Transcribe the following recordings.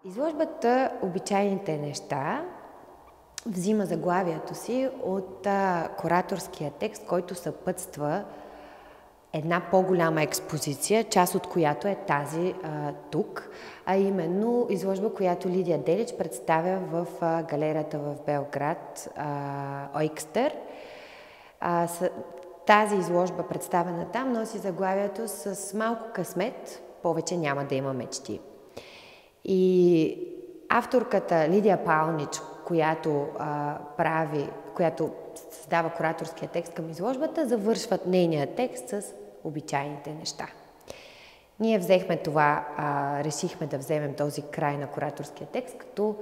Изложбата "Обичайните неща" взима заглавието си от кураторския текст, който съпътства една по-голяма експозиция, част от която е тази тук, а именно изложба, която Лидия Делич представя в галерията в Белград, Ойкстър. Тази изложба, представена там, носи заглавието "С малко късмет повече няма да има мечти". И авторката Лидия Палнич, която създава кураторския текст към изложбата, завършват нейния текст с "Обичайните неща". Ние взехме това, решихме да вземем този край на кураторския текст като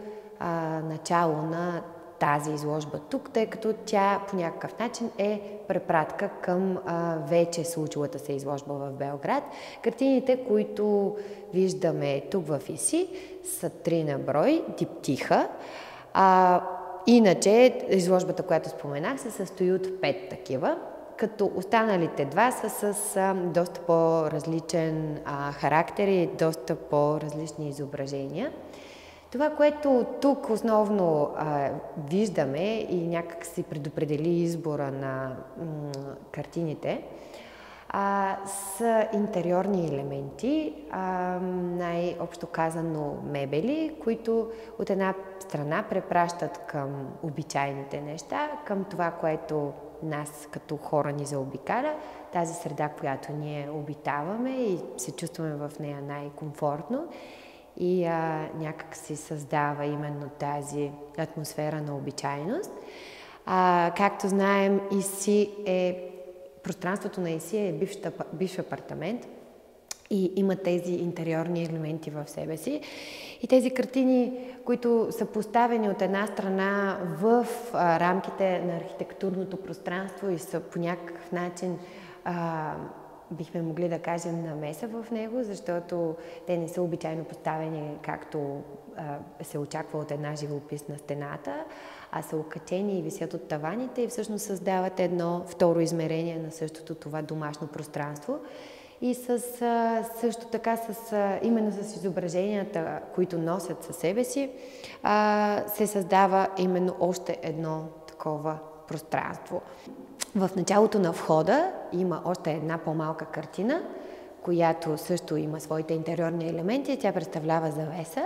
начало на тази изложба тук, тъй като тя по някакъв начин е препратка към вече случилата се изложба в Белград. Картините, които виждаме тук в ИСИ, са 3 на брой, диптиха. Иначе изложбата, която споменах, се състои от 5 такива, като останалите 2 са с доста по-различен характер и доста по-различни изображения. Това, което тук основно виждаме и някак си предопредели избора на картините, са интериорни елементи, най-общо казано мебели, които от една страна препращат към обичайните неща, към това, което нас като хора ни заобикаля, тази среда, която ние обитаваме и се чувстваме в нея най-комфортно. И някак си създава именно тази атмосфера на обичайност. Както знаем, пространството на ИСИ е бивш апартамент и има тези интериорни елементи в себе си. И тези картини, които са поставени от една страна в рамките на архитектурното пространство и са по някакъв начин бихме могли да кажем намеса в него, защото те не са обичайно поставени както се очаква от една живопис на стената, а са окачени и висят от таваните и всъщност създават едно второ измерение на същото това домашно пространство. И също така именно с изображенията, които носят със себе си, се създава именно още едно такова пространство. В началото на входа има още една по-малка картина, която също има своите интериорни елементи. Тя представлява завеса,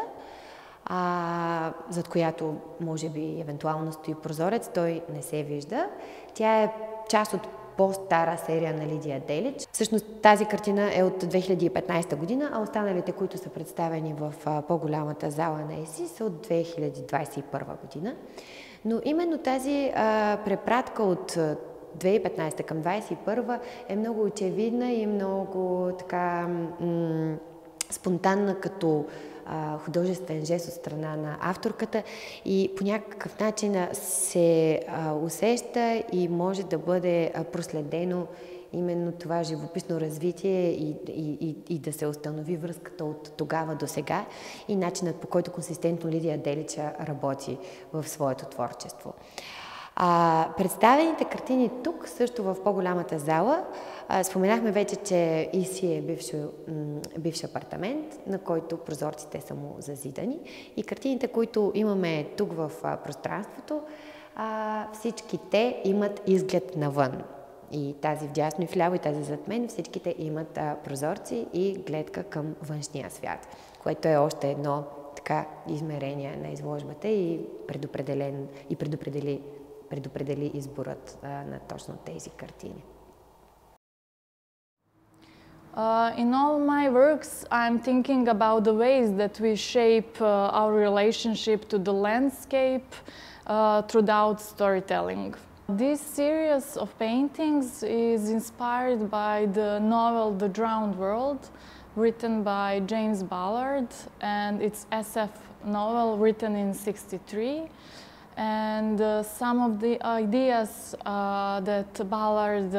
зад която може би евентуално стои прозорец, той не се вижда. Тя е част от по-стара серия на Лидия Делич. Всъщност тази картина е от 2015 година, а останалите, които са представени в по-голямата зала на ИСИ, са от 2021 година. Но именно тази препратка от 2015 към 2021 е много очевидна и много така спонтанна като художествен жест от страна на авторката и по някакъв начин се усеща и може да бъде проследено именно това живописно развитие и да се установи връзката от тогава до сега и начинът, по който консистентно Лидия Делича работи в своето творчество. Представените картини тук, също в по-голямата зала, споменахме вече, че ИСИ е бивш апартамент, на който прозорците са му зазидани. И картините, които имаме тук в пространството, всички те имат изглед навън. И тази вдясно и вляво, и тази зад мен, всичките имат прозорци и гледка към външния свят, което е още едно така измерение на изложбата и предопредели изборът на точно тези картини. In all my works, I'm thinking about the ways that we shape our relationship to the landscape throughout storytelling. This series of paintings is inspired by the novel The Drowned World, written by James Ballard, and it's SF novel written in '63. And some of the ideas that Ballard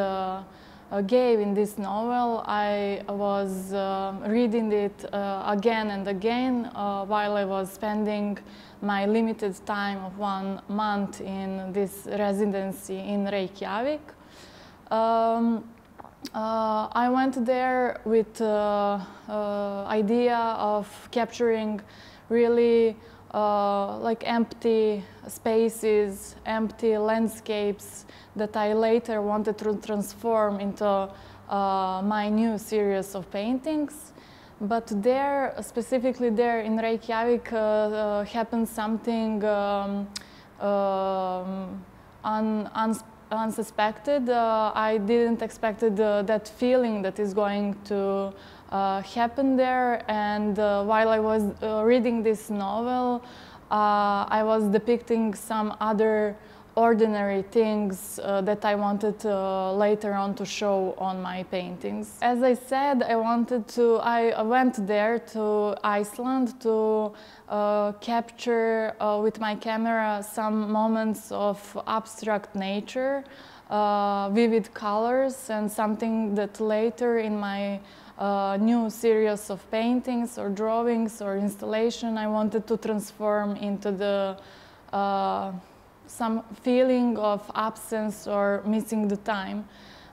gave in this novel, I was reading it again and again while I was spending my limited time of 1 month in this residency in Reykjavik. I went there with idea of capturing really like empty spaces, empty landscapes that I later wanted to transform into my new series of paintings. But there, specifically there in Reykjavik, happened something unsuspected. I didn't expect that feeling that is going to happen there. And while I was reading this novel, I was depicting some other ordinary things that I wanted later on to show on my paintings. As I said, I went there to Iceland to capture with my camera some moments of abstract nature, vivid colors, and something that later in my new series of paintings or drawings or installation I wanted to transform into the some feeling of absence or missing the time.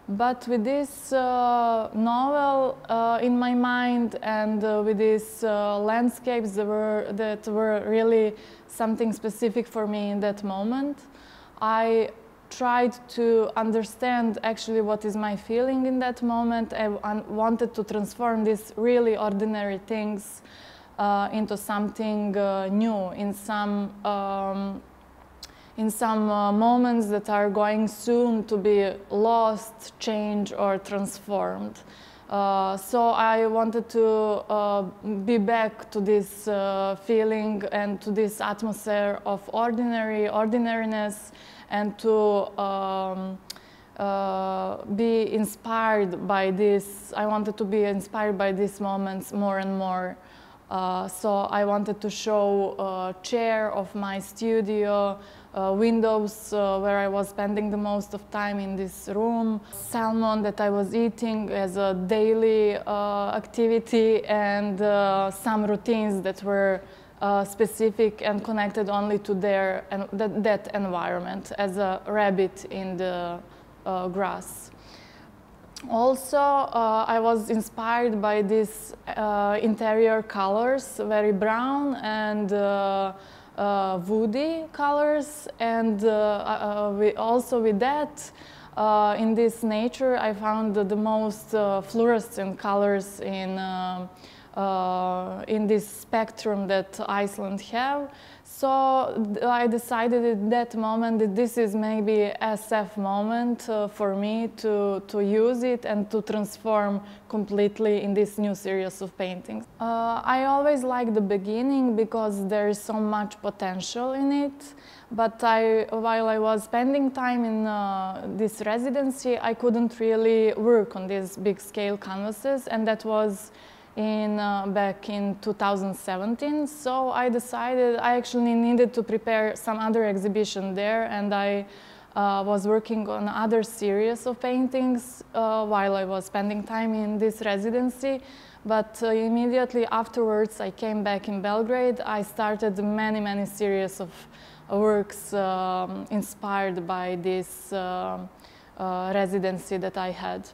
But with this novel in my mind and with these landscapes that were really something specific for me in that moment, I tried to understand actually what is my feeling in that moment. I wanted to transform these really ordinary things into something new, in some moments that are going soon to be lost, changed, or transformed. So I wanted to be back to this feeling and to this atmosphere of ordinariness, and to be inspired by this. I wanted to be inspired by these moments more and more. So I wanted to show a chair of my studio, windows where I was spending the most of time in this room, salmon that I was eating as a daily activity, and some routines that were specific and connected only to that environment, as a rabbit in the grass. Also, I was inspired by these interior colors, very brown and woody colors, and also with that, in this nature, I found the most fluorescent colors in this spectrum that Iceland have. So I decided at that moment that this is maybe SF moment for me to use it and to transform completely in this new series of paintings. I always like the beginning because there is so much potential in it. But while I was spending time in this residency, I couldn't really work on these big scale canvases, and that was back in 2017. So I decided I actually needed to prepare some other exhibition there, and I was working on other series of paintings while I was spending time in this residency. But immediately afterwards, I came back in Belgrade. I started many series of works inspired by this residency that I had.